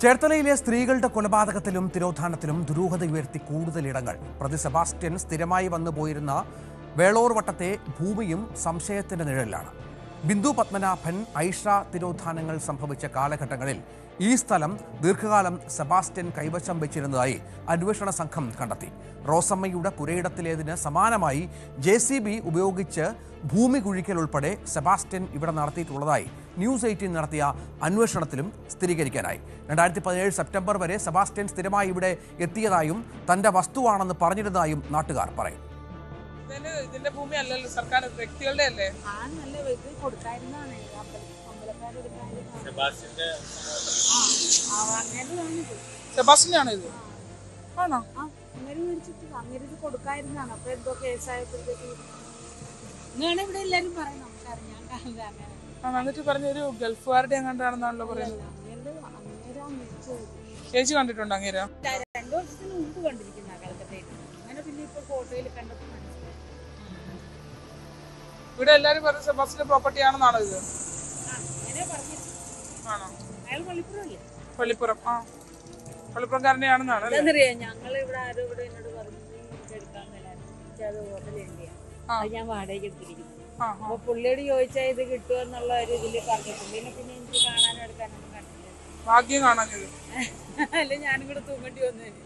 ചേർത്തലയിലെ സ്ത്രീകളുടെ കൊലപാതകത്തിലും തിരോധാനത്തിലും ദുരൂഹത ഉയർത്തി കൂടുതലിടങ്ങൾ. പ്രതി സെബാസ്റ്റ്യൻ സ്ഥിരമായി വന്നുപോയിരുന്ന വേളോർ വട്ടത്തെ ഭൂമിയും സംശയത്തിന്റെ നിഴലിലാണ്. ബിന്ദു പത്മനാഭൻ, ഐഷ തിരോധാനങ്ങൾ സംഭവിച്ച കാലഘട്ടങ്ങളിൽ ഈ സ്ഥലം ദീർഘകാലം സെബാസ്റ്റ്യൻ കൈവശം വെച്ചിരുന്നതായി അന്വേഷണ സംഘം കണ്ടെത്തി. റോസമ്മയുടെ പുരയിടത്തിലേതിന് സമാനമായി JCB ഉപയോഗിച്ച് ഭൂമി കുഴിക്കൽ ഉൾപ്പെടെ സെബാസ്റ്റ്യൻ ഇവിടെ നടത്തിയിട്ടുള്ളതായി ന്യൂസ് 18 നടത്തിയ അന്വേഷണത്തിലും സ്ഥിരീകരിക്കാനായി. 2017 സെപ്റ്റംബർ വരെ സെബാസ്റ്റ്യൻ സ്ഥിരമായി ഇവിടെ എത്തിയതായും തന്റെ വസ്തുവാണെന്ന് പറഞ്ഞിരുന്നതായും നാട്ടുകാർ പറയും. ഇതിന്റെ ഭൂമി അല്ലല്ലോ, സർക്കാർ വ്യക്തികളുടെ അല്ലേ? സെബാസ്റ്റ്യനാണ് ഇത്. ആണോ? കൊടുക്കായിരുന്നാണ്. അപ്പൊ എന്തോ കേസായപ്പോഴത്തേക്ക് ഇവിടെ എല്ലാരും പറയണം. എന്നിട്ട് പറഞ്ഞൊരു ഗൾഫുകാരുടെ എങ്ങാണ്ടാണെന്നാണല്ലോ പറയുന്നത്. ചേച്ചി കണ്ടിട്ടുണ്ടോ അങ്ങേര? 2 വർഷത്തിന് മുമ്പ് കണ്ടിരിക്കുന്ന കൽക്കട്ടയിൽ. അങ്ങനെ പിന്നെ ഇപ്പൊ ഫോട്ടോയിൽ കണ്ടപ്പോൾ ഇവിടെ എല്ലാരും പറഞ്ഞ സെബാസ്റ്റ്യന്റെ പ്രോപ്പർട്ടി ആണെന്നാണോ ഇത്? ആണോ? പള്ളിപ്പുറം. പള്ളിപ്പുറംകാരനെയാണെന്നാണ്. ഞങ്ങൾ ഇവിടെ ആരും ഇവിടെ എന്നോട് പറഞ്ഞു എടുക്കാൻ മേലായിരുന്നു, ഞാൻ വാടകയ്ക്ക് എടുത്തിരിക്കുന്നു. അപ്പൊ പുള്ളിയോട് ചോദിച്ചാൽ ഇത് കിട്ടുമെന്നുള്ള ഒരു ഇതില് പറഞ്ഞു. പുള്ളിനെ പിന്നെ എനിക്ക് കാണാനും എടുക്കാനൊന്നും കണ്ടില്ല. ഭാഗ്യം കാണാഞ്ഞത്. അല്ല, ഞാനും കൂടെ തൂങ്ങേണ്ടി വന്നതിന്.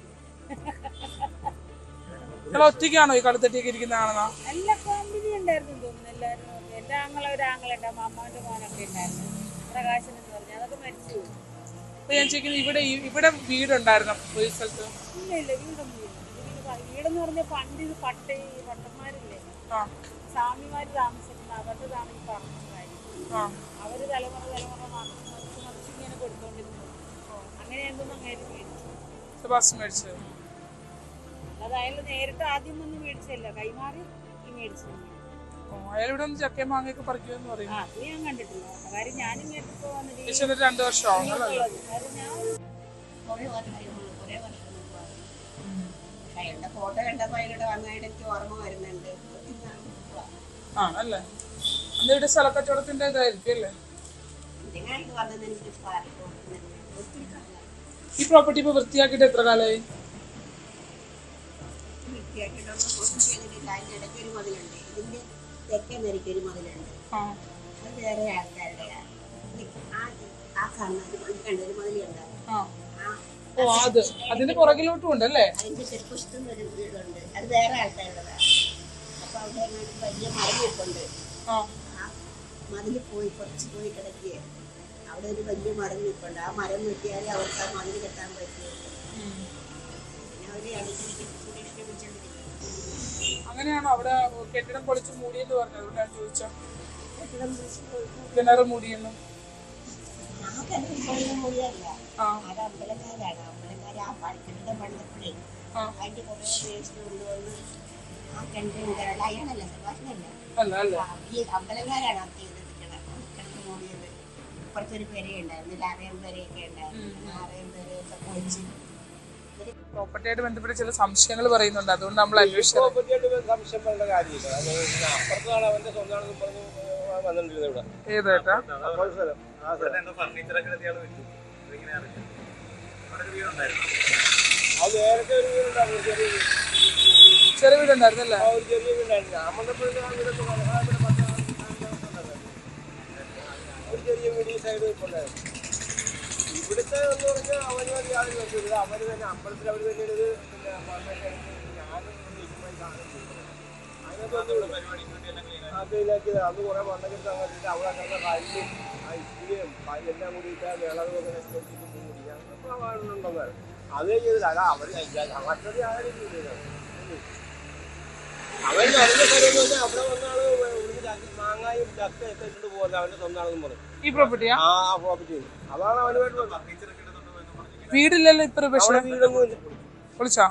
ഒറ്റയ്ക്കാണോ ഈ കടുത്തട്ടിയൊക്കെ ഇരിക്കുന്നതാണെന്നാ? അല്ല, ഫാമിലി ഉണ്ടായിരുന്നു തോന്നുന്നു. എല്ലാവരും എന്റെ ഒരാങ്ങളുണ്ട്, മാമാന്റെ മോനൊക്കെ ഉണ്ടായിരുന്നു, പ്രകാശൻ എന്ന് പറഞ്ഞു. അതൊക്കെ മരിച്ചു. ഞാൻ ചോദിക്കുന്നത്, ഇവിടെ വീടുണ്ടായിരുന്നു ഒരു സ്ഥലത്ത്? ഇല്ല, വീടൊന്നും ഇല്ല. വീടെന്ന് പറഞ്ഞാൽ പണ്ട് ഇത് പട്ടന്മാരില്ലേ, സ്വാമിമാര് താമസിക്കുന്ന അവരുടെതാണ് ഈ പറഞ്ഞ കാര്യം. അവര് തലമുറ മറിച്ചിങ്ങനെ കൊടുത്തോണ്ടിരുന്നു. അങ്ങനെ എന്തൊന്നും അങ്ങനെ മേടിച്ചു. അതായത് നേരിട്ട് ആദ്യം ഒന്നും മേടിച്ചല്ല, കൈമാറി ഈ മേടിച്ചു. അയാളിവിടെ ചക്കയും മാങ്ങയൊക്കെ പറിക്കുമെന്ന് പറയും. അത് ഞാൻ കണ്ടിട്ടില്ല. കാര്യം ഞാനും കേട്ടപ്പോ 2 വർഷമാവും. ഫോട്ടോ കണ്ടപ്പോ അതിലൂടെ വന്നതായിട്ട് എനിക്ക് ഓർമ്മ വരുന്നുണ്ട്. ആണല്ലേ? അന്നിവിടെ സ്ഥലക്കച്ചവടത്തിന്റെ ഇതായിരിക്കും അല്ലേ? ഈ പ്രോപ്പർട്ടി ഇപ്പൊ വൃത്തിയാക്കിയിട്ട് എത്ര കാലമായി? ഇടയ്ക്ക് ഒരു മതിലുണ്ട്, ഇതിന്റെ തെക്കേന്നരിക്ക് ഒരു മതിലുണ്ട്. അത് വേറെ ആൾക്കാരുടെയാണ്. ആ കണ്ടൊരു മതിലുണ്ട്. അതിന്റെ പുറകിലോട്ടും ഉണ്ടല്ലേ? അതിന്റെ ചെറുപ്പുഷ്ടം ഒരു വീടുണ്ട്, അത് വേറെ ആൾക്കാരുടേതാണ്. അപ്പൊ അവിടെ വലിയ മരം നിൽപ്പുണ്ട്. ആ മതിൽ കുറച്ച് പോയി കിടക്കുക. അവിടെ ഒരു വലിയ മരം നിൽപ്പുണ്ട്. ആ മരം വെട്ടിയാലേ അവർക്ക് ആ മതിൽ കെട്ടാൻ പറ്റും. പിന്നെ അവര് അങ്ങനെയാണോ അവിടെ കെട്ടിടം പൊളിച്ച് മൂടിയെന്ന് പറഞ്ഞത്? അതുകൊണ്ടാണ് ചോദിച്ചോ. കിണറ് മൂടിയെന്ന്. മൂടിയല്ല, അത് അമ്പലക്കാരാണ്. അമ്പലക്കാർ ആ കെട്ടിടം പണിതപ്പോഴേ അതിന്റെ കുറെ വേസ്റ്റ് കൊണ്ടുവന്ന് ആ കിണറ്റിന് അയാളല്ല, സെബാസ്റ്റ്യനല്ല, ഈ അമ്പലക്കാരാണ് അത് ചെയ്തത്. കിണറ്റ് മൂടിയത്. ഇപ്പുറത്തൊരു പെരയുണ്ടായിരുന്നു, 6 പെരയൊക്കെ ഉണ്ടായിരുന്നു. 6 പെരയൊക്കെ പൊളിച്ച്. പ്രോപ്പർട്ടിയായിട്ട് ബന്ധപ്പെട്ട് ചില സംശയങ്ങൾ പറയുന്നുണ്ട്, അതുകൊണ്ട് നമ്മൾ അന്വേഷിച്ചത്. ഏതായിട്ടാ? ചെറിയ വീടുണ്ടായിരുന്നല്ലേ? ഇവിടുത്തെ എന്ന് പറഞ്ഞാൽ അവനവർ യാതൊരു വെച്ചില്ല. അവര് തന്നെ അമ്പലത്തിൽ അവർ തന്നെ ഒരു അതിനകത്ത് അന്ന് കുറെ മണ്ണക്കെടുത്ത് അങ്ങോട്ട് അവിടെ അങ്ങനെ കല്ലും ഇഷ്ടികയും എല്ലാം കൂടിയിട്ട് വിളവൊക്കെ അനുസരിച്ചിട്ട് കൂടി ഞങ്ങൾക്ക് അതേ ചെയ്തില്ല. അല്ല അവര് മറ്റൊരു ആരും ചെയ്തത്. അവര് നടന്ന സ്ഥലം തന്നെ അവിടെ വന്നാണ് മാങ്ങായും ചക്കയൊക്കെ ഇട്ടിട്ട് പോകുന്നത്. അവന്റെ സ്വന്തമാണെന്ന് പറഞ്ഞു. ഈ പ്രോപ്പർട്ടിയാ? ആ പ്രോപ്പർട്ടി അതാണ് അവനുമായിട്ട് വീടില്ലല്ലോ ഇപ്പൊ? വീടൊന്നും പൊളിച്ചാ?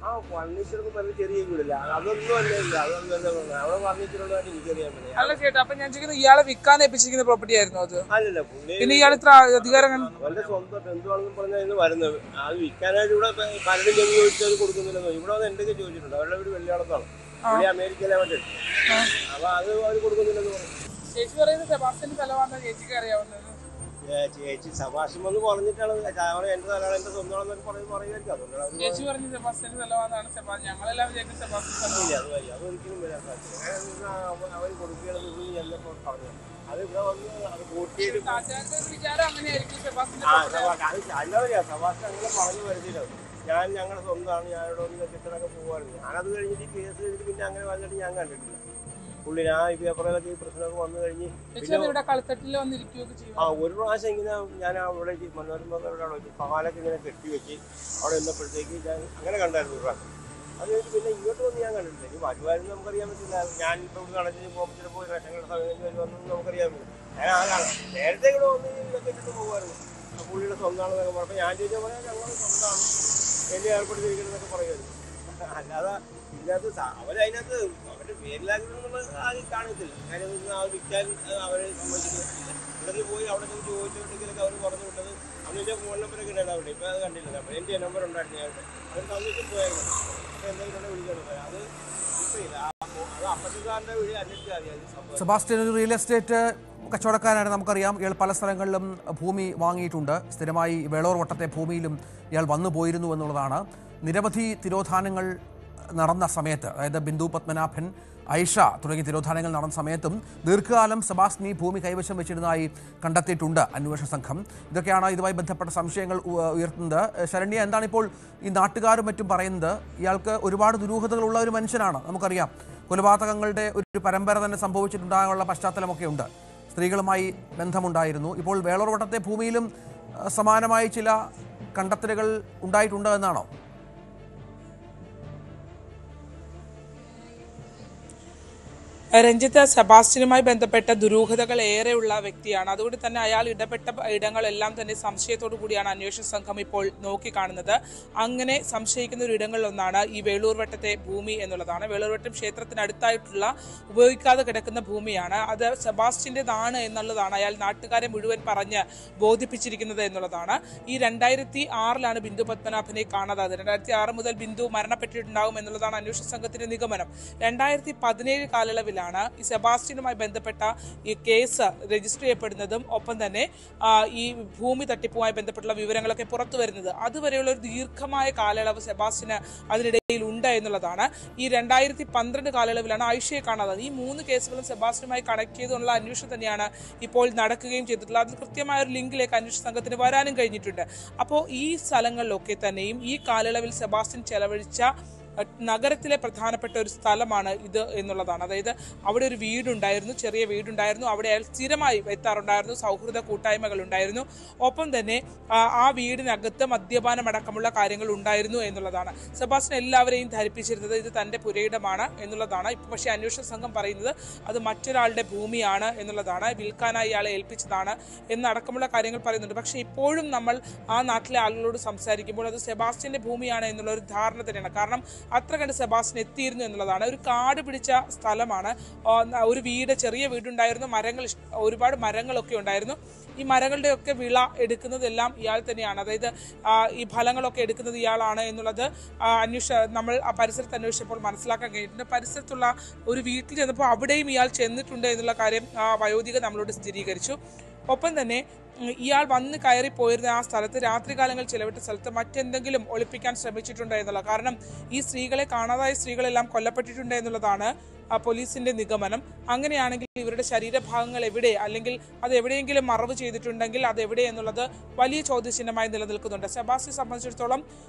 ആ ഫർണിച്ചറൊന്നും പറഞ്ഞ ചെറിയ വീടില്ല, അതൊന്നും അല്ല. അതൊന്നും അവിടെ ഫർണിച്ചറുള്ളതായിട്ട് എനിക്കറിയാൻ പറ്റില്ല. അല്ല ചേട്ടാ, അപ്പൊ ഞാൻ ചോദിക്കുന്നത്, ഇയാളെ വിൽക്കാൻ ഏൽപ്പിച്ചിരിക്കുന്ന പ്രോപ്പർട്ടി ആയിരുന്നു അത്? അല്ലല്ല, പിന്നെ ഇയാൾ ഇത്ര അധികാരം അവന്റെ സ്വന്തം ബന്ധുവാണെന്ന് പറഞ്ഞാൽ വരുന്നത്. അത് വിൽക്കാനായിട്ട് ഇവിടെ പലരും ചെന്ന് ചോദിച്ചാൽ കൊടുക്കുന്നില്ലെന്നോ. ഇവിടെ വന്ന് എന്തൊക്കെ ചോദിച്ചിട്ടുണ്ട്. അവരുടെ വീട് വെള്ളിയാളത്താണ്, അമേരിക്കയിലെ മറ്റേ. അപ്പൊ അത് അവർ കൊടുക്കുന്നില്ലെന്ന് പറഞ്ഞു. ചേച്ചി പറയുന്നത് സെബാസ്റ്റ്യന്റെ സ്ഥലമാണെന്ന് ചേച്ചിക്ക് അറിയാവുന്നത്. ചേച്ചി സഭാഷം എന്ന് പറഞ്ഞിട്ടാണ് എന്റെ സ്ഥലമാണ് എന്റെ സ്വന്തമാണെന്നൊക്കെ പറയുമായിരിക്കും. അതുകൊണ്ടാണ് ചേച്ചി പറഞ്ഞു സെബാസ്റ്റ്യന്റെ സ്ഥലമാണെന്നാണ്. ഞങ്ങളെല്ലാം വിചാരിക്കും സെബാസ്റ്റ്യൻ സ്ഥലമാണ്. അതൊരിക്കലും വരാൻ സാധിക്കില്ല. അവർ കൊടുക്കുകയാണെന്ന് ചെല്ലപ്പോൾ പറഞ്ഞു അത് ഇവിടെ വന്ന് അത് കൂട്ടിയിട്ട് വിചാരം അങ്ങനെയായിരിക്കും സെബാസ്റ്റ്യൻ. അല്ലവരെയാ സഭാഷൻ അങ്ങനെ പറഞ്ഞു വരുന്നില്ല. ഞാൻ ഞങ്ങളുടെ സ്വന്തമാണ്, ഞാനിവിടെ ഒന്ന് കിട്ടണൊക്കെ പോകുമായിരുന്നു. ഞാനത് കഴിഞ്ഞിട്ട് കേസ് കഴിഞ്ഞിട്ട് പിന്നെ അങ്ങനെ വന്നിട്ട് ഞാൻ കണ്ടിട്ടില്ല. പുള്ളി ഞാൻ ഈ പേപ്പറിലൊക്കെ ഈ പ്രശ്നമൊക്കെ വന്നു കഴിഞ്ഞ് ഒരു പ്രാവശ്യം ഇങ്ങനെ ഞാൻ അവിടെ മനോരമയുടെ പാലൊക്കെ ഇങ്ങനെ കെട്ടിവെച്ച് അവിടെ നിന്നപ്പോഴത്തേക്ക് ഞാൻ അങ്ങനെ കണ്ടായിരുന്നു ഒരു പ്രാവശ്യം. അത് കഴിഞ്ഞിട്ട് പിന്നെ ഇങ്ങോട്ട് വന്ന് ഞാൻ കണ്ടിട്ടില്ല. ഇനി വരുമായിരുന്നു നമുക്കറിയാൻ പറ്റില്ല. ഞാൻ ഇപ്പോൾ ഇവിടെ നടന്നിട്ട് പോകുമ്പോൾ ചിലപ്പോൾ റേഷങ്ങളുടെ സമയം വരുമെന്ന് നമുക്കറിയാൻ പറ്റില്ല. ഞാൻ ആളാണ് നേരത്തെ ഇവിടെ വന്ന് ഇതൊക്കെ ഇട്ടിട്ട് പോകുമായിരുന്നു. പുള്ളിയുടെ സ്വന്തമാണെന്നൊക്കെ പറഞ്ഞപ്പോൾ ഞാൻ ചോദിച്ചാൽ പറയാം ഞങ്ങൾ സ്വന്തമാണ് എന്നെ ഏർപ്പെടുത്തിയിരിക്കുന്നതൊക്കെ പറയുമായിരുന്നു. അല്ലാതെ ഇതിനകത്ത് അവരതിനകത്ത് അവരുടെ പേരിലാക്കുന്ന ആരും കാണത്തില്ല. കാര്യം വിൽക്കാൻ അവരെ സമ്മതിച്ചിട്ടില്ല. ഇവിടെ പോയി അവിടെ നിന്ന് ചോദിച്ചിട്ടുണ്ടെങ്കിലൊക്കെ അവർ പറഞ്ഞു വിട്ടത് അന്നിൻ്റെ ഫോൺ നമ്പറൊക്കെ ഉണ്ടായിരുന്നു അവിടെ. ഇപ്പം അത് കണ്ടില്ല. അപ്പോൾ എൻ്റെ നമ്പർ ഉണ്ടായിരുന്നു ഞാൻ അവർ തന്നിട്ടും പോയായിരുന്നു. അപ്പോൾ എന്തെങ്കിലും വിളിക്കണം അത് ഇപ്പം ഇല്ല. അത് അപ്പത്തിക്കാരൻ്റെ വിളി അന്വേഷിച്ചാൽ മതി. സെബാസ്റ്റ്യൻ ഒരു റിയൽ എസ്റ്റേറ്റ് കച്ചവടക്കാരാണ്, നമുക്കറിയാം. ഇയാൾ പല സ്ഥലങ്ങളിലും ഭൂമി വാങ്ങിയിട്ടുണ്ട്. സ്ഥിരമായി വേളൂർ വട്ടത്തെ ഭൂമിയിലും ഇയാൾ വന്നു പോയിരുന്നു എന്നുള്ളതാണ്. നിരവധി തിരോധാനങ്ങൾ നടന്ന സമയത്ത്, അതായത് ബിന്ദു പത്മനാഭൻ, ഐഷ തുടങ്ങിയ തിരോധാനങ്ങൾ നടന്ന സമയത്തും ദീർഘകാലം സെബാസ്റ്റ്യൻ ഈ ഭൂമി കൈവശം വെച്ചിരുന്നതായി കണ്ടെത്തിയിട്ടുണ്ട് അന്വേഷണ സംഘം. ഇതൊക്കെയാണ് ഇതുമായി ബന്ധപ്പെട്ട സംശയങ്ങൾ ഉയർത്തുന്നത്. ശരണ്യ, എന്താണിപ്പോൾ ഈ നാട്ടുകാരും മറ്റും പറയുന്നത്? ഇയാൾക്ക് ഒരുപാട് ദുരൂഹതകളുള്ള ഒരു മനുഷ്യനാണ്, നമുക്കറിയാം. കൊലപാതകങ്ങളുടെ ഒരു പരമ്പര തന്നെ സംഭവിച്ചിട്ടുണ്ടാകാനുള്ള പശ്ചാത്തലമൊക്കെ ഉണ്ട്. സ്ത്രീകളുമായി ബന്ധമുണ്ടായിരുന്നു. ഇപ്പോൾ വേളൂർ വട്ടത്തെ ഭൂമിയിലും സമാനമായി ചില കണ്ടെത്തലുകൾ ഉണ്ടായിട്ടുണ്ട് എന്നാണോ? രഞ്ജിത്ത് സെബാസ്റ്റ്യനുമായി ബന്ധപ്പെട്ട ദുരൂഹതകൾ ഏറെയുള്ള വ്യക്തിയാണ്. അതുകൊണ്ട് തന്നെ അയാൾ ഇടപെട്ട ഇടങ്ങളെല്ലാം തന്നെ സംശയത്തോടു കൂടിയാണ് അന്വേഷണ സംഘം ഇപ്പോൾ നോക്കിക്കാണുന്നത്. അങ്ങനെ സംശയിക്കുന്ന ഒരു ഇടങ്ങളിലൊന്നാണ് ഈ വേളൂർ വട്ടത്തെ ഭൂമി എന്നുള്ളതാണ്. വേളൂർ വട്ടം ക്ഷേത്രത്തിനടുത്തായിട്ടുള്ള ഉപയോഗിക്കാതെ കിടക്കുന്ന ഭൂമിയാണ്. അത് സെബാസ്റ്റ്യൻ്റെതാണ് എന്നുള്ളതാണ് അയാൾ നാട്ടുകാരെ മുഴുവൻ പറഞ്ഞ് ബോധിപ്പിച്ചിരിക്കുന്നത് എന്നുള്ളതാണ്. ഈ 2006 ബിന്ദു പത്മനാഭനെ കാണാതായത്. 2006 മുതൽ ബിന്ദു മരണപ്പെട്ടിട്ടുണ്ടാകും എന്നുള്ളതാണ് അന്വേഷണ സംഘത്തിന്റെ നിഗമനം. 2017 കാലയളവിലാണ് ഈ സെബാസ്റ്റ്യനുമായി ബന്ധപ്പെട്ട ഈ കേസ് രജിസ്റ്റർ ചെയ്യപ്പെടുന്നതും ഒപ്പം തന്നെ ഈ ഭൂമി തട്ടിപ്പുമായി ബന്ധപ്പെട്ടുള്ള വിവരങ്ങളൊക്കെ പുറത്തു വരുന്നത്. അതുവരെയുള്ള ഒരു ദീർഘമായ കാലയളവ് സെബാസ്റ്റ്യന് അതിനിടയിൽ ഉണ്ട് എന്നുള്ളതാണ്. ഈ 2012 കാലയളവിലാണ് ഐഷയെ കാണാതായത്. ഈ 3 കേസുകളും സെബാസ്റ്റ്യനുമായി കണക്ട് ചെയ്തുള്ള അന്വേഷണം തന്നെയാണ് ഇപ്പോൾ നടക്കുകയും ചെയ്തിട്ടുള്ളത്. അതിൽ കൃത്യമായ ഒരു ലിങ്കിലേക്ക് അന്വേഷണ സംഘത്തിന് വരാനും കഴിഞ്ഞിട്ടുണ്ട്. അപ്പോൾ ഈ സ്ഥലങ്ങളിലൊക്കെ തന്നെയും ഈ കാലയളവിൽ സെബാസ്റ്റ്യൻ ചെലവഴിച്ച നഗരത്തിലെ പ്രധാനപ്പെട്ട ഒരു സ്ഥലമാണ് ഇത് എന്നുള്ളതാണ്. അതായത് അവിടെ ഒരു വീടുണ്ടായിരുന്നു, ചെറിയ വീടുണ്ടായിരുന്നു. അവിടെ അയാൾ സ്ഥിരമായി എത്താറുണ്ടായിരുന്നു. സൗഹൃദ കൂട്ടായ്മകൾ ഉണ്ടായിരുന്നു. ഒപ്പം തന്നെ ആ വീടിനകത്ത് മദ്യപാനമടക്കമുള്ള കാര്യങ്ങൾ ഉണ്ടായിരുന്നു എന്നുള്ളതാണ്. സെബാസ്റ്റ്യൻ എല്ലാവരെയും ധരിപ്പിച്ചിരുന്നത് ഇത് തൻ്റെ പുരയിടമാണ് എന്നുള്ളതാണ്. ഇപ്പോൾ പക്ഷേ അന്വേഷണ സംഘം പറയുന്നത് അത് മറ്റൊരാളുടെ ഭൂമിയാണ് എന്നുള്ളതാണ്. വിൽക്കാനായി ഇയാളെ ഏൽപ്പിച്ചതാണ് എന്നടക്കമുള്ള കാര്യങ്ങൾ പറയുന്നുണ്ട്. പക്ഷേ ഇപ്പോഴും നമ്മൾ ആ നാട്ടിലെ ആളുകളോട് സംസാരിക്കുമ്പോൾ അത് സെബാസ്റ്റ്യൻ്റെ ഭൂമിയാണ് എന്നുള്ള ഒരു ധാരണ തന്നെയാണ്. കാരണം അത്ര കണ്ട് സെബാസ്റ്റ്യൻ എത്തിയിരുന്നു എന്നുള്ളതാണ്. ഒരു കാട് പിടിച്ച സ്ഥലമാണ്. ഒരു വീട്, ചെറിയ വീടുണ്ടായിരുന്നു. ഒരുപാട് മരങ്ങളൊക്കെ ഉണ്ടായിരുന്നു. ഈ മരങ്ങളുടെയൊക്കെ വിള എടുക്കുന്നതെല്ലാം ഇയാൾ തന്നെയാണ്. അതായത് ഈ ഫലങ്ങളൊക്കെ എടുക്കുന്നത് ഇയാളാണ് എന്നുള്ളത് നമ്മൾ ആ പരിസരത്ത് അന്വേഷിച്ചപ്പോൾ മനസ്സിലാക്കാൻ കഴിഞ്ഞിട്ടുണ്ട്. പരിസരത്തുള്ള ഒരു വീട്ടിൽ ചെന്നപ്പോൾ അവിടെയും ഇയാൾ ചെന്നിട്ടുണ്ട് എന്നുള്ള കാര്യം വയോധിക നമ്മളോട് സ്ഥിരീകരിച്ചു. ഒപ്പം തന്നെ ഇയാൾ വന്ന് കയറി പോയിരുന്ന ആ സ്ഥലത്ത്, രാത്രികാലങ്ങൾ ചിലവിട്ട സ്ഥലത്ത് മറ്റെന്തെങ്കിലും ഒളിപ്പിക്കാൻ ശ്രമിച്ചിട്ടുണ്ട് എന്നുള്ള. കാരണം ഈ സ്ത്രീകളെ കാണാതായ സ്ത്രീകളെല്ലാം കൊല്ലപ്പെട്ടിട്ടുണ്ട് എന്നുള്ളതാണ് പോലീസിന്റെ നിഗമനം. അങ്ങനെയാണെങ്കിൽ ഇവരുടെ ശരീരഭാഗങ്ങൾ എവിടെ, അല്ലെങ്കിൽ അത് എവിടെയെങ്കിലും മറവ് ചെയ്തിട്ടുണ്ടെങ്കിൽ അത് എവിടെ എന്നുള്ളത് വലിയ ചോദ്യചിഹ്നമായി നിലനിൽക്കുന്നുണ്ട്. സെബാസ്റ്റ്യനെ സംബന്ധിച്ചിടത്തോളം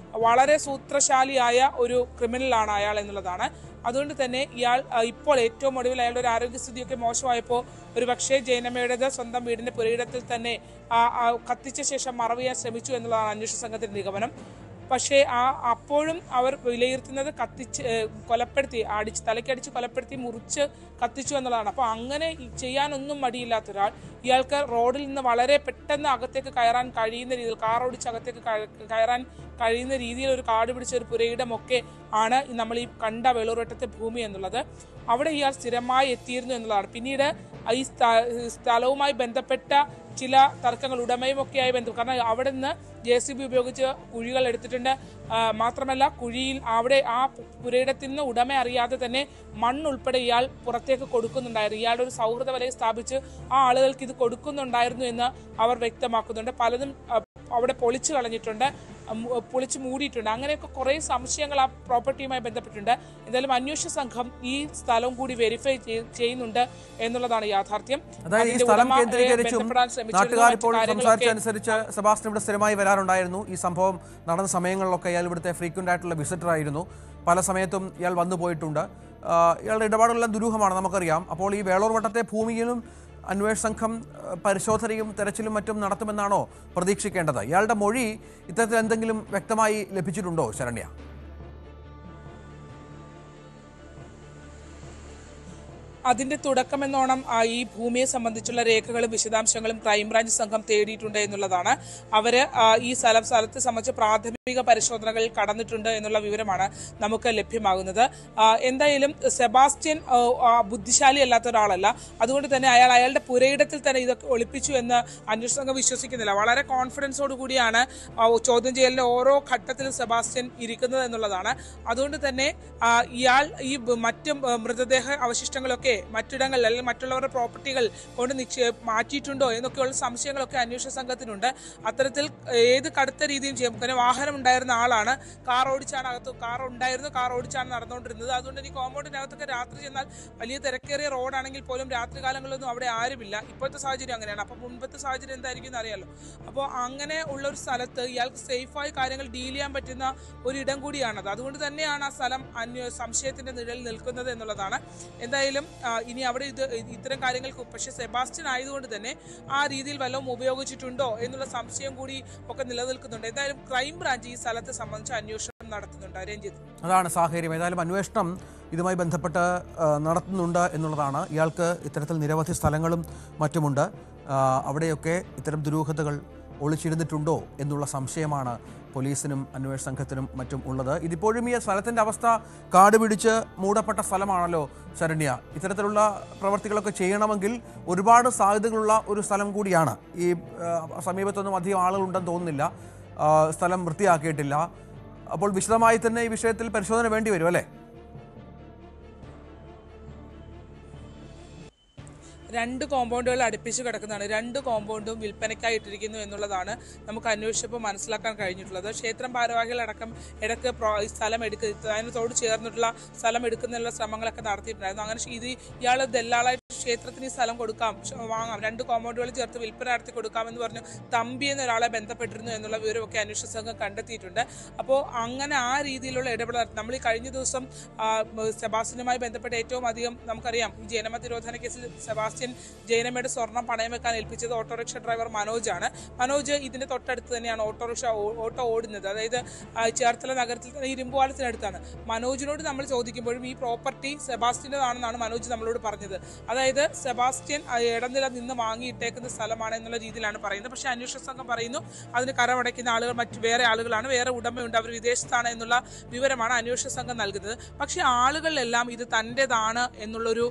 വളരെ സൂത്രശാലിയായ ഒരു ക്രിമിനലാണ് അയാൾ എന്നുള്ളതാണ്. അതുകൊണ്ട് തന്നെ ഇയാൾ ഇപ്പോൾ ഏറ്റവും ഒടുവിൽ അയാളുടെ ഒരു ആരോഗ്യസ്ഥിതിയൊക്കെ മോശമായപ്പോൾ ഒരു പക്ഷേ ജയനമ്മയുടേത് സ്വന്തം വീടിന്റെ പുരയിടത്തിൽ തന്നെ കത്തിച്ച ശേഷം മറവ് ചെയ്യാൻ ശ്രമിച്ചു എന്നുള്ളതാണ് അന്വേഷണ സംഘത്തിന്റെ നിഗമനം. പക്ഷേ അപ്പോഴും അവർ വിലയിരുത്തുന്നത് കൊലപ്പെടുത്തി, തലയ്ക്കടിച്ച് കൊലപ്പെടുത്തി മുറിച്ച് കത്തിച്ചു എന്നുള്ളതാണ്. അപ്പോൾ അങ്ങനെ ചെയ്യാനൊന്നും മടിയില്ലാത്ത ഒരാൾ, ഇയാൾക്ക് റോഡിൽ നിന്ന് വളരെ പെട്ടെന്ന് അകത്തേക്ക് കയറാൻ കഴിയുന്ന രീതിയിൽ, കാർ ഓടിച്ച് അകത്തേക്ക് കയറാൻ കഴിയുന്ന രീതിയിൽ ഒരു കാട് പിടിച്ച ഒരു പുരയിടമൊക്കെ ആണ് നമ്മൾ ഈ കണ്ട വേളൂർ വട്ടത്തെ ഭൂമി എന്നുള്ളത്. അവിടെ ഇയാൾ സ്ഥിരമായി എത്തിയിരുന്നു എന്നുള്ളതാണ്. പിന്നീട് ഈ സ്ഥലവുമായി ബന്ധപ്പെട്ട ചില തർക്കങ്ങൾ ഉടമയുമൊക്കെയായി ബന്ധം. കാരണം അവിടെ നിന്ന് JCB ഉപയോഗിച്ച് കുഴികൾ എടുത്തിട്ടുണ്ട്. മാത്രമല്ല കുഴിയിൽ അവിടെ ആ പുരയിടത്തിൽ നിന്ന് ഉടമ അറിയാതെ തന്നെ മണ്ണുൾപ്പെടെ ഇയാൾ പുറത്തേക്ക് കൊടുക്കുന്നുണ്ടായിരുന്നു. ഇയാളുടെ ഒരു സൗഹൃദ വലയം സ്ഥാപിച്ച് ആ ആളുകൾക്ക് ഇത് കൊടുക്കുന്നുണ്ടായിരുന്നു എന്ന് അവർ വ്യക്തമാക്കുന്നുണ്ട്. പലതും അവിടെ പൊളിച്ചു കളഞ്ഞിട്ടുണ്ട്, പൊളിച്ച് മൂടിയിട്ടുണ്ട്. അങ്ങനെയൊക്കെ കുറേ സംശയങ്ങൾ ആ പ്രോപ്പർട്ടിയുമായി ബന്ധപ്പെട്ടുണ്ട്. എന്തായാലും അന്വേഷണ സംഘം ഈ സ്ഥലം കൂടി വെരിഫൈ ചെയ്യുന്നുണ്ട് എന്നുള്ളതാണ് യാഥാർത്ഥ്യം. നാട്ടുകാർ ഇപ്പോൾ സംസാരിച്ചനുസരിച്ച് സെബാസ്റ്റ്യൻ ഇവിടെ സ്ഥിരമായി വരാറുണ്ടായിരുന്നു. ഈ സംഭവം നടന്ന സമയങ്ങളിലൊക്കെ ഇയാൾ ഇവിടുത്തെ ഫ്രീക്വന്റ് ആയിട്ടുള്ള വിസിറ്റർ ആയിരുന്നു. പല സമയത്തും ഇയാൾ വന്നു പോയിട്ടുണ്ട്. ഇയാളുടെ ഇടപാടുകളെല്ലാം ദുരൂഹമാണ്, നമുക്കറിയാം. അപ്പോൾ ഈ വേളൂർ വട്ടത്തെ ഭൂമിയിലും അന്വേഷണ സംഘം പരിശോധനയും തെരച്ചിലും മറ്റും നടത്തുമെന്നാണോ പ്രതീക്ഷിക്കേണ്ടത്? ഇയാളുടെ മൊഴി ഇത്തരത്തിൽ എന്തെങ്കിലും വ്യക്തമായി ലഭിച്ചിട്ടുണ്ടോ ശരണ്യ? അതിന്റെ തുടക്കമെന്നോണം ഈ ഭൂമിയെ സംബന്ധിച്ചുള്ള രേഖകളും വിശദാംശങ്ങളും ക്രൈംബ്രാഞ്ച് സംഘം തേടിയിട്ടുണ്ട് എന്നുള്ളതാണ്. അവര് ഈ സ്ഥലത്തെ സംബന്ധിച്ച് പ്രാഥമിക പരിശോധനകൾ കടന്നിട്ടുണ്ട് എന്നുള്ള വിവരമാണ് നമുക്ക് ലഭ്യമാകുന്നത്. എന്തായാലും സെബാസ്റ്റ്യൻ ബുദ്ധിശാലി അല്ലാത്ത ഒരാളല്ല. അതുകൊണ്ട് തന്നെ അയാളുടെ പുരയിടത്തിൽ തന്നെ ഇതൊക്കെ ഒളിപ്പിച്ചു എന്ന് അന്വേഷണ സംഘം വിശ്വസിക്കുന്നില്ല. വളരെ കോൺഫിഡൻസോട് കൂടിയാണ് ചോദ്യം ചെയ്യലിന്റെ ഓരോ ഘട്ടത്തിലും സെബാസ്റ്റ്യൻ ഇരിക്കുന്നത് എന്നുള്ളതാണ്. അതുകൊണ്ട് തന്നെ ഇയാൾ ഈ മറ്റ് മൃതദേഹ അവശിഷ്ടങ്ങളൊക്കെ മറ്റിടങ്ങളിൽ അല്ലെങ്കിൽ മറ്റുള്ളവരുടെ പ്രോപ്പർട്ടികൾ കൊണ്ട് മാറ്റിയിട്ടുണ്ടോ എന്നൊക്കെയുള്ള സംശയങ്ങളൊക്കെ അന്വേഷണ സംഘത്തിനുണ്ട്. അത്തരത്തിൽ ഏത് കടുത്ത രീതിയും ചെയ്യും. കാരണം വാഹനം ഉണ്ടായിരുന്ന ആളാണ്, കാർ ഓടിച്ചാണ് നടന്നുകൊണ്ടിരുന്നത്. അതുകൊണ്ട് ഈ കോമ്പൗണ്ടിനകത്തൊക്കെ രാത്രി ചെന്നാൽ വലിയ തിരക്കേറിയ റോഡാണെങ്കിൽ പോലും രാത്രി കാലങ്ങളിലൊന്നും അവിടെ ആരുമില്ല. ഇപ്പോഴത്തെ സാഹചര്യം അങ്ങനെയാണ്. അപ്പം മുൻപത്തെ സാഹചര്യം എന്തായിരിക്കും എന്ന് അറിയാലോ. അപ്പോൾ അങ്ങനെ ഉള്ള ഒരു സ്ഥലത്ത് ഇയാൾക്ക് സേഫായി കാര്യങ്ങൾ ഡീൽ ചെയ്യാൻ പറ്റുന്ന ഒരിടം കൂടിയാണത്. അതുകൊണ്ട് തന്നെയാണ് ആ സ്ഥലം സംശയത്തിന്റെ നിഴലിൽ നിൽക്കുന്നത് എന്നുള്ളതാണ്. എന്തായാലും ഇനി അവിടെ ഇത്തരം കാര്യങ്ങൾക്ക് പക്ഷേ സെബാസ്റ്റ്യൻ ആയതുകൊണ്ട് തന്നെ ആ രീതിയിൽ വല്ലതും ഉപയോഗിച്ചിട്ടുണ്ടോ എന്നുള്ള സംശയം കൂടി ഒക്കെ നിലനിൽക്കുന്നുണ്ട്. എന്തായാലും ക്രൈംബ്രാഞ്ച് ഈ സ്ഥലത്തെ സംബന്ധിച്ച് അന്വേഷണം നടത്തുന്നുണ്ട്. രഞ്ജിത്ത്, അതാണ് സാഹചര്യം. ഏതായാലും അന്വേഷണം ഇതുമായി ബന്ധപ്പെട്ട് നടത്തുന്നുണ്ട് എന്നുള്ളതാണ്. ഇയാൾക്ക് ഇത്തരത്തിൽ നിരവധി സ്ഥലങ്ങളും മറ്റുമുണ്ട്. അവിടെയൊക്കെ ഇത്തരം ദുരൂഹതകൾ ഒളിച്ചിരുന്നിട്ടുണ്ടോ എന്നുള്ള സംശയമാണ് പോലീസിനും അന്വേഷണ സംഘത്തിനും മറ്റും ഉള്ളത്. ഇതിപ്പോഴും ഈ സ്ഥലത്തിൻ്റെ അവസ്ഥ കാട് പിടിച്ച് മൂടപ്പെട്ട സ്ഥലമാണല്ലോ ശരണ്യ. ഇത്തരത്തിലുള്ള പ്രവർത്തികളൊക്കെ ചെയ്യണമെങ്കിൽ ഒരുപാട് സാധ്യതകളുള്ള ഒരു സ്ഥലം കൂടിയാണ്. ഈ സമീപത്തൊന്നും അധികം ആളുകളുണ്ടെന്ന് തോന്നുന്നില്ല. സ്ഥലം വൃത്തിയാക്കിയിട്ടില്ല. അപ്പോൾ വിശദമായി തന്നെ ഈ വിഷയത്തിൽ പരിശോധന വേണ്ടി വരും അല്ലേ? രണ്ട് കോമ്പൗണ്ടുകൾ അടുപ്പിച്ച് കിടക്കുന്നതാണ്. രണ്ട് കോമ്പൗണ്ടും വിൽപ്പനയ്ക്കായി ഇട്ടിരിക്കുന്നു എന്നുള്ളതാണ് നമുക്ക് അന്വേഷിച്ചപ്പോൾ മനസ്സിലാക്കാൻ കഴിഞ്ഞിട്ടുള്ളത്. ക്ഷേത്രം ഭാരവാഹികളടക്കം ഇടയ്ക്ക് ഈ സ്ഥലം അതിനോട് ചേർന്നിട്ടുള്ള സ്ഥലം എടുക്കുന്നതിനുള്ള ശ്രമങ്ങളൊക്കെ നടത്തിയിട്ടുണ്ടായിരുന്നു. അങ്ങനെ ഇയാൾ ദല്ലാളായിട്ട് ക്ഷേത്രത്തിന് ഈ സ്ഥലം വാങ്ങാം, രണ്ട് കോമ്പൗണ്ടുകൾ ചേർത്ത് വിൽപ്പന നടത്തി കൊടുക്കാമെന്ന് പറഞ്ഞു തമ്പി എന്നൊരാളെ ബന്ധപ്പെട്ടിരുന്നു എന്നുള്ള വിവരമൊക്കെ അന്വേഷണ സംഘം കണ്ടെത്തിയിട്ടുണ്ട്. അപ്പോൾ അങ്ങനെ ആ രീതിയിലുള്ള ഇടപെടൽ നമ്മൾ ഈ കഴിഞ്ഞ ദിവസം സെബാസ്റ്റ്യനുമായി ബന്ധപ്പെട്ട് ഏറ്റവും അധികം നമുക്കറിയാം ഈ ജനമ തിരോധന കേസിൽ സെബാസ്റ്റ്യൻ ജയനമ്മയുടെ സ്വർണം പണയം വെക്കാൻ ഏൽപ്പിച്ചത് ഓട്ടോറിക്ഷ ഡ്രൈവർ മനോജാണ്. മനോജ് ഇതിന്റെ തൊട്ടടുത്ത് തന്നെയാണ് ഓട്ടോ ഓടുന്നത്. അതായത് ചേർത്തല നഗരത്തിൽ തന്നെ ഇരുമ്പുപാലത്തിനടുത്താണ്. മനോജിനോട് നമ്മൾ ചോദിക്കുമ്പോഴും ഈ പ്രോപ്പർട്ടി സെബാസ്റ്റ്യൻ്റെതാണെന്നാണ് മനോജ് നമ്മളോട് പറഞ്ഞത്. അതായത് സെബാസ്റ്റ്യൻ ഇടനില നിന്ന് വാങ്ങിയിട്ടേക്കുന്ന സ്ഥലമാണ് എന്നുള്ള രീതിയിലാണ് പറയുന്നത്. പക്ഷേ അന്വേഷണ സംഘം പറയുന്നു അതിന് കരമടയ്ക്കുന്ന ആളുകൾ വേറെ ആളുകളാണ്, വേറെ ഉടമയുണ്ട്, അവർ വിദേശത്താണ് എന്നുള്ള വിവരമാണ് അന്വേഷണ സംഘം നൽകുന്നത്. പക്ഷേ ആളുകളിലെല്ലാം ഇത് തൻ്റെതാണ് എന്നുള്ളൊരു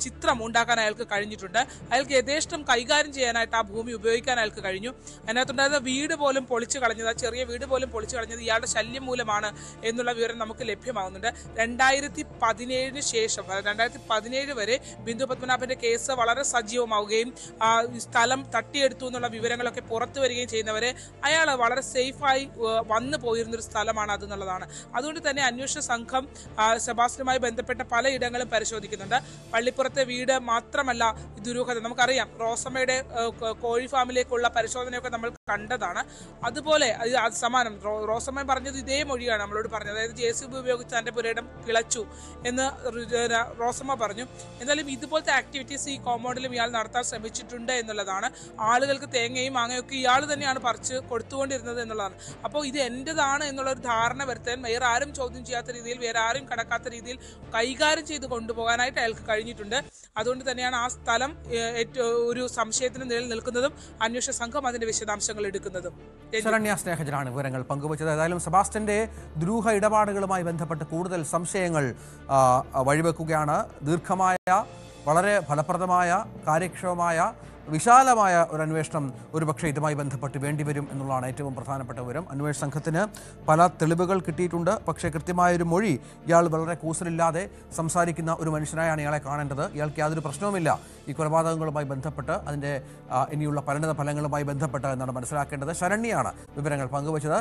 ചിത്രം ഉണ്ടാക്കാൻ അയാൾക്ക് കഴിഞ്ഞിട്ടുണ്ട്. അയാൾക്ക് യഥേഷ്ടം കൈകാര്യം ചെയ്യാനായിട്ട് ആ ഭൂമി ഉപയോഗിക്കാൻ അയാൾക്ക് കഴിഞ്ഞു. അതിനകത്തുണ്ടായിരുന്ന വീട് പോലും പൊളിച്ചു കളഞ്ഞത്, ആ ചെറിയ വീട് പോലും പൊളിച്ചു കളഞ്ഞത് ഇയാളുടെ ശല്യം മൂലമാണ് എന്നുള്ള വിവരം നമുക്ക് ലഭ്യമാകുന്നുണ്ട്. 2017 ശേഷം 2017 വരെ ബിന്ദു പത്മനാഭന്റെ കേസ് വളരെ സജീവമാവുകയും സ്ഥലം തട്ടിയെടുത്തു എന്നുള്ള വിവരങ്ങളൊക്കെ പുറത്തു വരികയും ചെയ്യുന്നവരെ അയാൾ വളരെ സേഫായി വന്നു പോയിരുന്നൊരു സ്ഥലമാണ് അതെന്നുള്ളതാണ്. അതുകൊണ്ട് തന്നെ അന്വേഷണ സംഘം സെബാസ്റ്റ്യനുമായി ബന്ധപ്പെട്ട പലയിടങ്ങളും പരിശോധിക്കുന്നുണ്ട്. പള്ളിപ്പുറത്തെ വീട് മാത്രമല്ല ഈ ദുരൂഹത. നമുക്കറിയാം റോസമ്മയുടെ കോഴി ഫാമിലേക്കുള്ള പരിശോധനയൊക്കെ നമ്മൾ കണ്ടതാണ്. അതുപോലെ അത് സമാനം റോസമ്മ പറഞ്ഞത് ഇതേ മൊഴിയാണ് നമ്മളോട് പറഞ്ഞത്. അതായത് JCB ഉപയോഗിച്ച് തന്റെ പുരയിടം കിളച്ചു എന്ന് റോസമ്മ പറഞ്ഞു. എന്നാലും ഇതുപോലത്തെ ആക്ടിവിറ്റീസ് ഈ കോമ്പൗണ്ടിലും ഇയാൾ നടത്താൻ ശ്രമിച്ചിട്ടുണ്ട് എന്നുള്ളതാണ്. ആളുകൾക്ക് തേങ്ങയും മാങ്ങയൊക്കെ ഇയാൾ തന്നെയാണ് പറിച്ച് കൊടുത്തുകൊണ്ടിരുന്നത് എന്നുള്ളതാണ്. അപ്പോൾ ഇത് എന്റേതാണ് എന്നുള്ളൊരു ധാരണ വരുത്താൻ വേറെ ആരും ചോദ്യം ചെയ്യാത്ത രീതിയിൽ, വേറെ ആരും കടക്കാത്ത രീതിയിൽ കൈകാര്യം ചെയ്ത് കൊണ്ടുപോകാനായിട്ട് അയാൾക്ക് കഴിഞ്ഞിട്ടുണ്ട്. അതുകൊണ്ട് തന്നെയാണ് ആ സ്ഥലം ഒരു സംശയത്തിന് നിലയിൽ നിൽക്കുന്നതും അന്വേഷണ സംഘം അതിന്റെ വിശദാംശങ്ങൾ എടുക്കുന്നതും. ശരണ്യ സ്നേഹജനാണ് വിവരങ്ങൾ പങ്കുവച്ചത്. ഏതായാലും സെബാസ്റ്റ്യന്റെ ദുരൂഹ ഇടപാടുകളുമായി ബന്ധപ്പെട്ട് കൂടുതൽ സംശയങ്ങൾ വഴിവെക്കുകയാണ്. ദീർഘമായ, വളരെ ഫലപ്രദമായ, കാര്യക്ഷമമായ വിശാലമായ ഒരു അന്വേഷണം ഒരുപക്ഷെ ഇതുമായി ബന്ധപ്പെട്ട് വേണ്ടിവരും എന്നുള്ളതാണ് ഏറ്റവും പ്രധാനപ്പെട്ട വിവരം. അന്വേഷണ സംഘത്തിന് പല തെളിവുകൾ കിട്ടിയിട്ടുണ്ട്. പക്ഷേ കൃത്യമായൊരു മൊഴി, ഇയാൾ വളരെ കൂസലില്ലാതെ സംസാരിക്കുന്ന ഒരു മനുഷ്യനായാണ് ഇയാളെ കാണേണ്ടത്. ഇയാൾക്ക് യാതൊരു പ്രശ്നവുമില്ല ഈ കൊലപാതകങ്ങളുമായി ബന്ധപ്പെട്ട്, അതിൻ്റെ ഇനിയുള്ള പരിണത ഫലങ്ങളുമായി ബന്ധപ്പെട്ട് എന്നാണ് മനസ്സിലാക്കേണ്ടത്. ശരണ്യാണ് വിവരങ്ങൾ പങ്കുവച്ചത്.